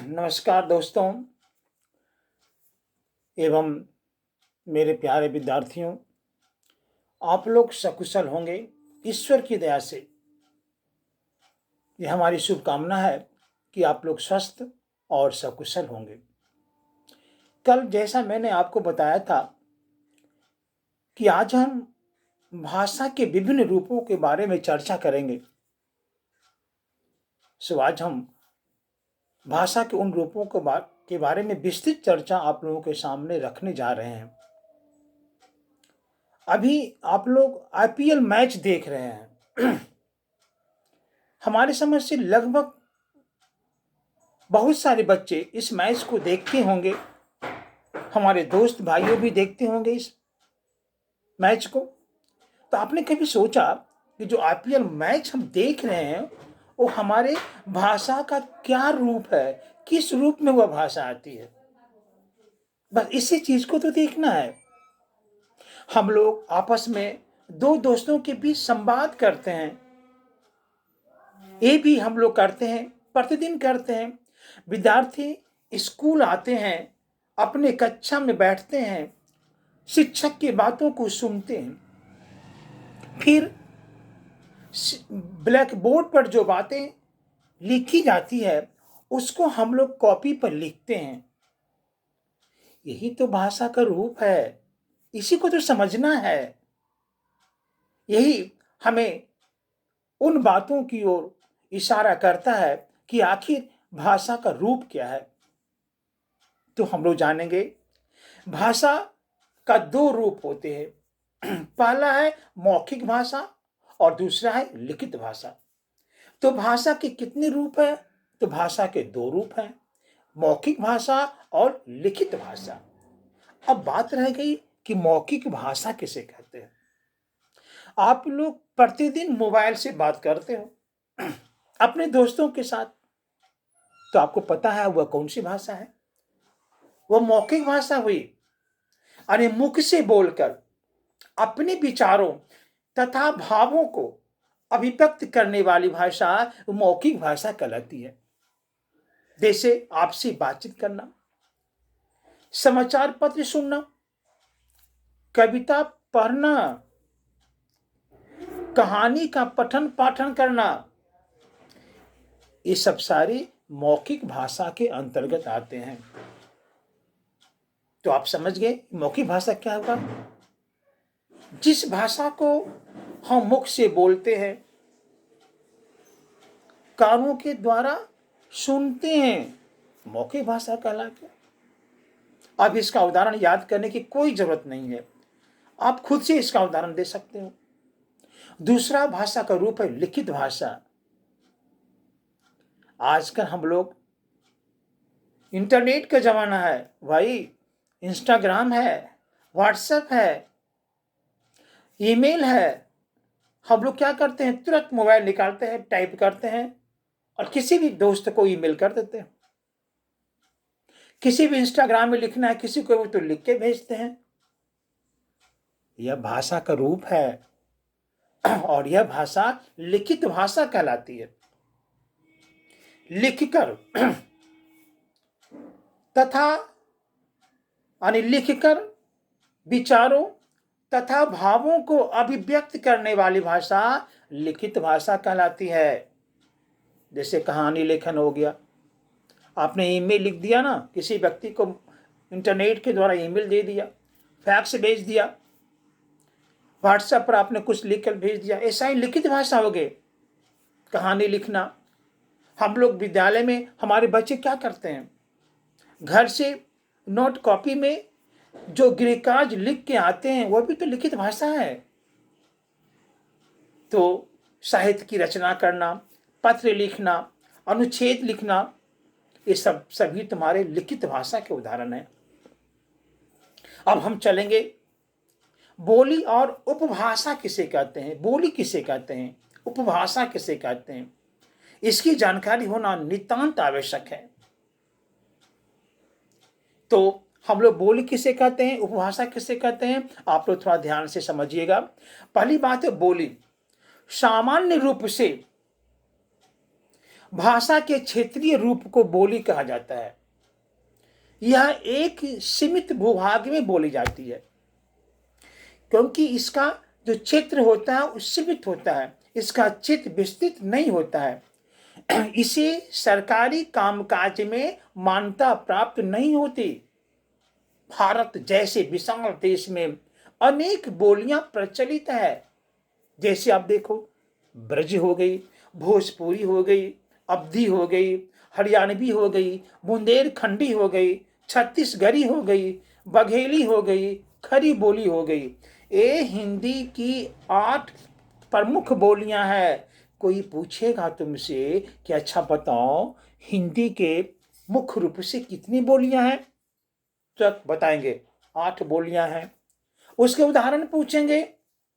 नमस्कार दोस्तों एवं मेरे प्यारे विद्यार्थियों। आप लोग सकुशल होंगे ईश्वर की दया से। यह हमारी शुभकामना है कि आप लोग स्वस्थ और सकुशल होंगे। कल जैसा मैंने आपको बताया था कि आज हम भाषा के विभिन्न रूपों के बारे में चर्चा करेंगे। आज हम भाषा के उन रूपों के बारे में विस्तृत चर्चा आप लोगों के सामने रखने जा रहे हैं। अभी आप लोग आईपीएल मैच देख रहे हैं। हमारे समझ से लगभग बहुत सारे बच्चे इस मैच को देखते होंगे। हमारे दोस्त भाइयों भी देखते होंगे इस मैच को। तो आपने कभी सोचा कि जो आईपीएल मैच हम देख रहे हैं वो हमारे भाषा का क्या रूप है, किस रूप में वह भाषा आती है? बस इसी चीज को तो देखना है। हम लोग आपस में दो दोस्तों के बीच संवाद करते हैं। ये भी हम लोग करते हैं, प्रतिदिन करते हैं। विद्यार्थी स्कूल आते हैं, अपने कक्षा में बैठते हैं, शिक्षक की बातों को सुनते हैं, फिर ब्लैक बोर्ड पर जो बातें लिखी जाती है उसको हम लोग कॉपी पर लिखते हैं। यही तो भाषा का रूप है, इसी को तो समझना है। यही हमें उन बातों की ओर इशारा करता है कि आखिर भाषा का रूप क्या है। तो हम लोग जानेंगे भाषा का दो रूप होते हैं। पहला है मौखिक भाषा और दूसरा है लिखित भाषा। तो भाषा के कितने रूप है? तो भाषा के दो रूप हैं, मौखिक भाषा और लिखित भाषा। अब बात रह गई कि मौखिक भाषा किसे कहते हैं। आप लोग प्रतिदिन मोबाइल से बात करते हो अपने दोस्तों के साथ, तो आपको पता है वह कौन सी भाषा है? वह मौखिक भाषा हुई। अरे मुख से बोलकर अपने विचारों तथा भावों को अभिव्यक्त करने वाली भाषा मौखिक भाषा कहलाती है। जैसे आपसे बातचीत करना, समाचार पत्र सुनना, कविता पढ़ना, कहानी का पठन पाठन करना, ये सब सारी मौखिक भाषा के अंतर्गत आते हैं। तो आप समझ गए मौखिक भाषा क्या होगा? जिस भाषा को हम मुख से बोलते हैं, कानों के द्वारा सुनते हैं, मौखिक भाषा कहलाती है। अब इसका उदाहरण याद करने की कोई जरूरत नहीं है, आप खुद से इसका उदाहरण दे सकते हो। दूसरा भाषा का रूप है लिखित भाषा। आजकल हम लोग, इंटरनेट का जमाना है भाई, इंस्टाग्राम है, व्हाट्सएप है, ईमेल है। हम लोग क्या करते हैं, तुरंत मोबाइल निकालते हैं, टाइप करते हैं और किसी भी दोस्त को ईमेल कर देते हैं। किसी भी इंस्टाग्राम में लिखना है किसी को तो लिख के भेजते हैं। यह भाषा का रूप है और यह भाषा लिखित भाषा कहलाती है। लिखकर तथा लिखकर विचारों तथा भावों को अभिव्यक्त करने वाली भाषा लिखित भाषा कहलाती है। जैसे कहानी लेखन हो गया, आपने ईमेल लिख दिया ना, किसी व्यक्ति को इंटरनेट के द्वारा ईमेल दे दिया, फैक्स भेज दिया, व्हाट्सएप पर आपने कुछ लिखकर भेज दिया, ऐसा ही लिखित भाषा हो गई। कहानी लिखना, हम लोग विद्यालय में हमारे बच्चे क्या करते हैं, घर से नोट कॉपी में जो गृहकार्य लिख के आते हैं वह भी तो लिखित भाषा है। तो साहित्य की रचना करना, पत्र लिखना, अनुच्छेद लिखना, ये सब सभी तुम्हारे लिखित भाषा के उदाहरण हैं। अब हम चलेंगे बोली और उपभाषा किसे कहते हैं, बोली किसे कहते हैं, उपभाषा किसे कहते हैं, इसकी जानकारी होना नितांत आवश्यक है। तो हम लोग बोली किसे कहते हैं, उपभाषा किसे कहते हैं, आप लोग थोड़ा ध्यान से समझिएगा। पहली बात है बोली। सामान्य रूप से भाषा के क्षेत्रीय रूप को बोली कहा जाता है। यह एक सीमित भूभाग में बोली जाती है, क्योंकि इसका जो क्षेत्र होता है वो सीमित होता है, इसका क्षेत्र विस्तृत नहीं होता है। इसे सरकारी कामकाज में मान्यता प्राप्त नहीं होती। भारत जैसे विशाल देश में अनेक बोलियां प्रचलित है। जैसे आप देखो, ब्रज हो गई, भोजपुरी हो गई, अवधी हो गई, हरियाणवी हो गई, बुंदेलखंडी हो गई, छत्तीसगढ़ी हो गई, बघेली हो गई, खड़ी बोली हो गई। ये हिंदी की 8 प्रमुख बोलियां हैं। कोई पूछेगा तुमसे कि अच्छा बताओ, हिंदी के मुख्य रूप से कितनी बोलियां हैं, तो बताएंगे 8 बोलियां हैं। उसके उदाहरण पूछेंगे,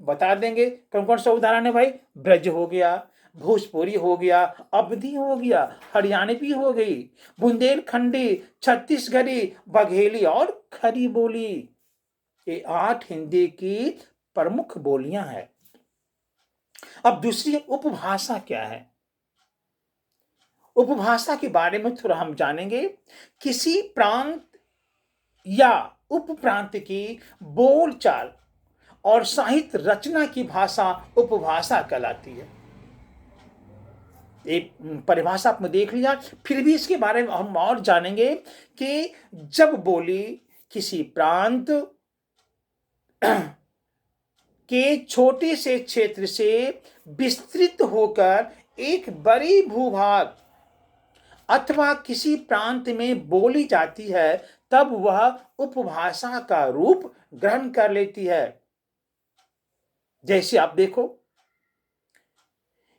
बता देंगे कौन कौन सा उदाहरण है भाई। ब्रज हो गया, भोजपुरी हो गया, अवधी हो गया, हरियाणवी हो गई, बुंदेलखंडी, छत्तीसगढ़ी, बघेली और खड़ी बोली। ये 8 हिंदी की प्रमुख बोलियां हैं। अब दूसरी उपभाषा क्या है। उपभाषा के बारे में थोड़ा हम जानेंगे। किसी प्रांत या उप प्रांत की बोलचाल और साहित्य रचना की भाषा उपभाषा कहलाती है। एक परिभाषा आपने देख लिया, फिर भी इसके बारे में हम और जानेंगे कि जब बोली किसी प्रांत के छोटे से क्षेत्र से विस्तृत होकर एक बड़ी भूभाग अथवा किसी प्रांत में बोली जाती है, तब वह उपभाषा का रूप ग्रहण कर लेती है। जैसे आप देखो,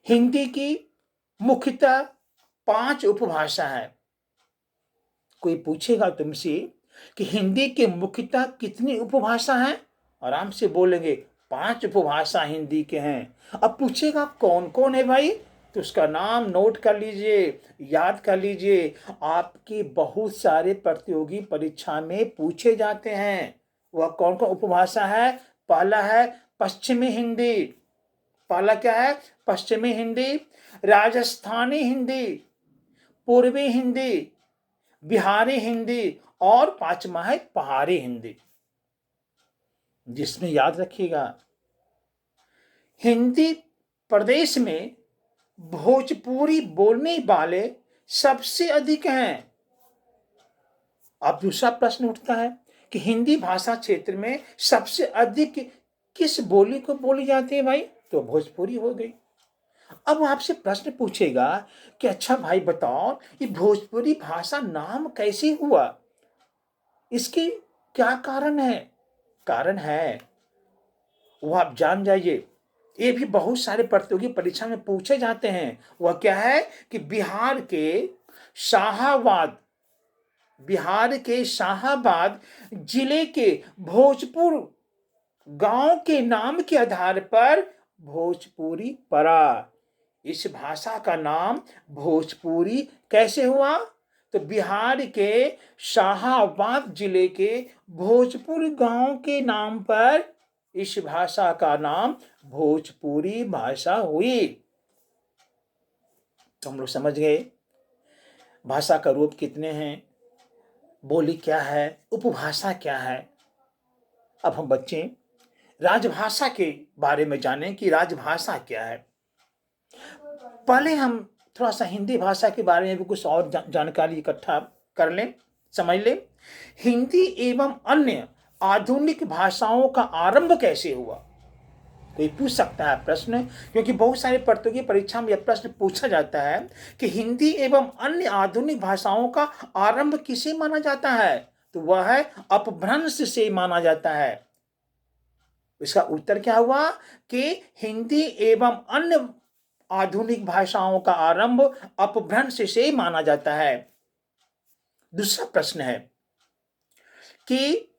हिंदी की मुख्यतः 5 उपभाषा है। कोई पूछेगा तुमसे कि हिंदी के मुख्यतः कितनी उपभाषा हैं, आराम से बोलेंगे 5 उपभाषा हिंदी के हैं। अब पूछेगा कौन कौन है भाई, तो उसका नाम नोट कर लीजिए, याद कर लीजिए। आपके बहुत सारे प्रतियोगी परीक्षा में पूछे जाते हैं। वह कौन कौन उपभाषा है। पहला है पश्चिमी हिंदी। पहला क्या है, पश्चिमी हिंदी, राजस्थानी हिंदी, पूर्वी हिंदी, बिहारी हिंदी और 5वां है पहाड़ी हिंदी। जिसमें याद रखिएगा, हिंदी प्रदेश में भोजपुरी बोलने वाले सबसे अधिक हैं। अब दूसरा प्रश्न उठता है कि हिंदी भाषा क्षेत्र में सबसे अधिक किस बोली को बोली जाती है भाई, तो भोजपुरी हो गई। अब आपसे प्रश्न पूछेगा कि अच्छा भाई बताओ, ये भोजपुरी भाषा नाम कैसे हुआ, इसकी क्या कारण है। कारण है वो आप जान जाइए, ये भी बहुत सारे प्रतियोगी परीक्षा में पूछे जाते हैं। वह क्या है कि बिहार के शाहाबाद जिले के भोजपुर गांव के नाम के आधार पर भोजपुरी पड़ा। इस भाषा का नाम भोजपुरी कैसे हुआ, तो बिहार के शाहाबाद जिले के भोजपुर गांव के नाम पर इस भाषा का नाम भोजपुरी भाषा हुई। तो हम लोग समझ गए भाषा का रूप कितने हैं, बोली क्या है, उपभाषा क्या है। अब हम बच्चे राजभाषा के बारे में जानें कि राजभाषा क्या है। पहले हम थोड़ा सा हिंदी भाषा के बारे में भी कुछ और जानकारी इकट्ठा कर लें, समझ लें। हिंदी एवं अन्य आधुनिक भाषाओं का आरंभ कैसे हुआ, कोई पूछ सकता है प्रश्न, क्योंकि बहुत सारे प्रतियोगी परीक्षा में यह प्रश्न पूछा जाता है कि हिंदी एवं अन्य आधुनिक भाषाओं का आरंभ किसे माना जाता है, तो वह है अपभ्रंश से माना जाता है। इसका उत्तर क्या हुआ कि हिंदी एवं अन्य आधुनिक भाषाओं का आरंभ अपभ्रंश से माना जाता है। दूसरा प्रश्न है कि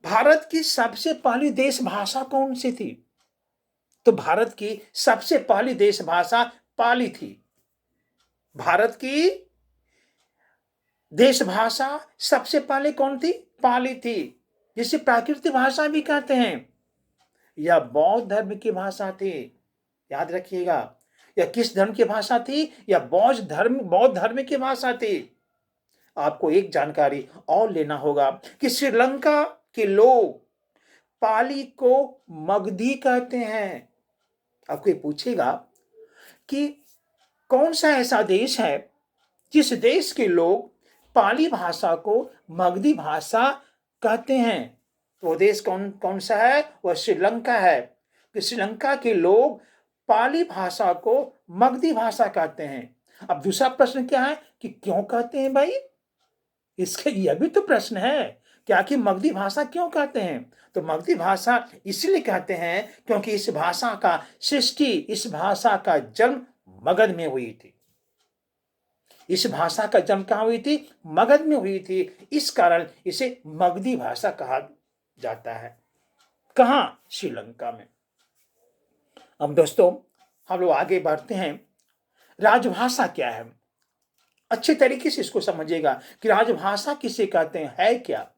भारत की सबसे पहली देश भाषा कौन सी थी, तो भारत की सबसे पहली देश भाषा पाली थी। भारत की देश भाषा सबसे पहले कौन थी, पाली थी, जिसे प्राकृतिक भाषा भी कहते हैं। यह बौद्ध धर्म की भाषा थी, याद रखिएगा। या किस धर्म की भाषा थी? या बौद्ध धर्म की भाषा थी? आपको एक जानकारी और लेना होगा कि श्रीलंका के लोग पाली को मगधी कहते हैं। अब कोई पूछेगा कि कौन सा ऐसा देश है जिस देश के लोग पाली भाषा को मगधी भाषा कहते हैं? तो वो देश कौन कौन सा है? वह श्रीलंका है। कि श्रीलंका के लोग पाली भाषा को मगधी भाषा कहते हैं। अब दूसरा प्रश्न क्या है कि क्यों कहते हैं भाई? इसके यह भी तो प्रश्न है, क्या कि मगधी भाषा क्यों कहते हैं? तो मगधी भाषा इसलिए कहते हैं क्योंकि इस भाषा का सृष्टि, इस भाषा का जन्म मगध में हुई थी। इस भाषा का जन्म कहाँ हुई थी? मगध में हुई थी। इस कारण इसे मगधी भाषा कहा जाता है। कहाँ? श्रीलंका में। अब दोस्तों हम लोग आगे बढ़ते हैं। राजभाषा क्या है? अच्छे तरीके से इसको समझिएगा कि राजभाषा किसे कहते हैं, है क्या?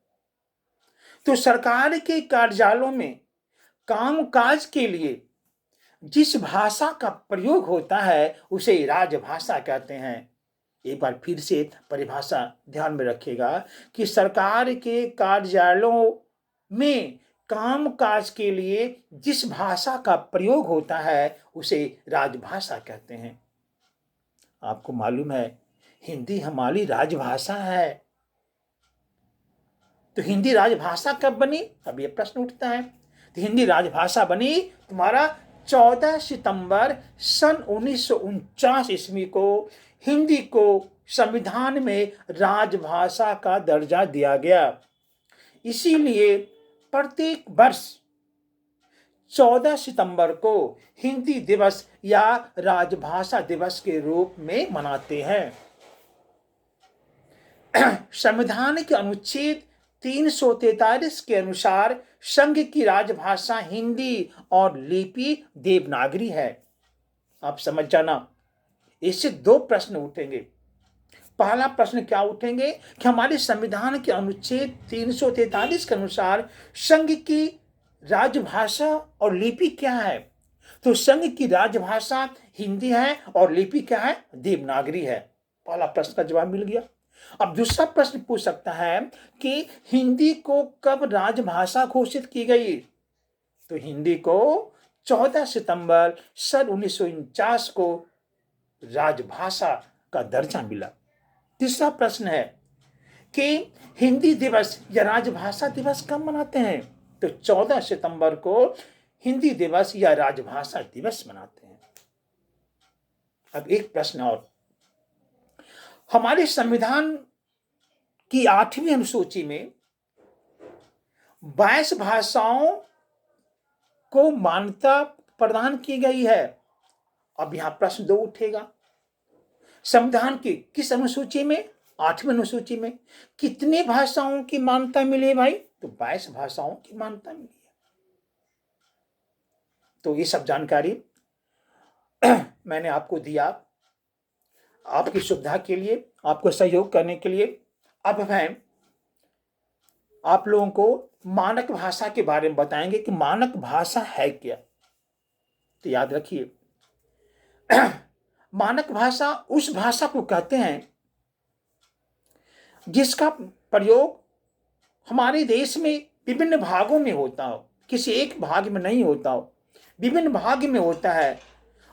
तो सरकार के कार्यालयों में कामकाज के लिए जिस भाषा का प्रयोग होता है उसे राजभाषा कहते हैं। एक बार फिर से परिभाषा ध्यान में रखिएगा कि सरकार के कार्यालयों में कामकाज के लिए जिस भाषा का प्रयोग होता है उसे राजभाषा कहते हैं। आपको मालूम है हिंदी हमारी राजभाषा है। तो हिंदी राजभाषा कब बनी? अब यह प्रश्न उठता है। तो हिंदी राजभाषा बनी तुम्हारा 14 सितंबर सन 1949 ईस्वी को हिंदी को संविधान में राजभाषा का दर्जा दिया गया। इसीलिए प्रत्येक वर्ष 14 सितंबर को हिंदी दिवस या राजभाषा दिवस के रूप में मनाते हैं। संविधान के अनुच्छेद 343 के अनुसार संघ की राजभाषा हिंदी और लिपि देवनागरी है। आप समझ जाना, इससे दो प्रश्न उठेंगे। पहला प्रश्न क्या उठेंगे कि हमारे संविधान के अनुच्छेद 343 के अनुसार संघ की राजभाषा और लिपि क्या है? तो संघ की राजभाषा हिंदी है और लिपि क्या है? देवनागरी है। पहला प्रश्न का जवाब मिल गया। अब दूसरा प्रश्न पूछ सकता है कि हिंदी को कब राजभाषा घोषित की गई? तो हिंदी को 14 सितंबर सन 1949 को राजभाषा का दर्जा मिला। तीसरा प्रश्न है कि हिंदी दिवस या राजभाषा दिवस कब मनाते हैं? तो 14 सितंबर को हिंदी दिवस या राजभाषा दिवस मनाते हैं। अब एक प्रश्न और, हमारे संविधान की 8वीं अनुसूची में 22 भाषाओं को मान्यता प्रदान की गई है। अब यहां प्रश्न दो उठेगा, संविधान की किस अनुसूची में? 8वीं अनुसूची में कितनी भाषाओं की मान्यता मिली है भाई? तो 22 भाषाओं की मान्यता मिली है। तो ये सब जानकारी मैंने आपको दिया आपकी सुविधा के लिए, आपको सहयोग करने के लिए। अब मैं आप लोगों को मानक भाषा के बारे में बताएंगे कि मानक भाषा है क्या। तो याद रखिए मानक भाषा उस भाषा को कहते हैं जिसका प्रयोग हमारे देश में विभिन्न भागों में होता हो, किसी एक भाग में नहीं होता हो, विभिन्न भाग में होता है,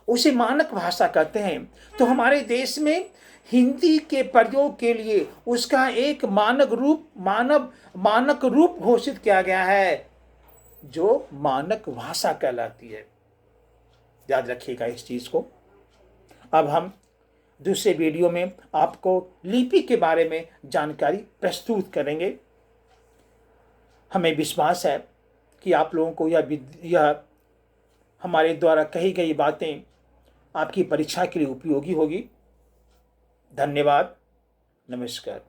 उसे मानक भाषा कहते हैं। तो हमारे देश में हिंदी के प्रयोग के लिए उसका एक मानक रूप घोषित किया गया है जो मानक भाषा कहलाती है। याद रखिएगा इस चीज को। अब हम दूसरे वीडियो में आपको लिपि के बारे में जानकारी प्रस्तुत करेंगे। हमें विश्वास है कि आप लोगों को यह हमारे द्वारा कही गई बातें आपकी परीक्षा के लिए उपयोगी होगी। धन्यवाद। नमस्कार।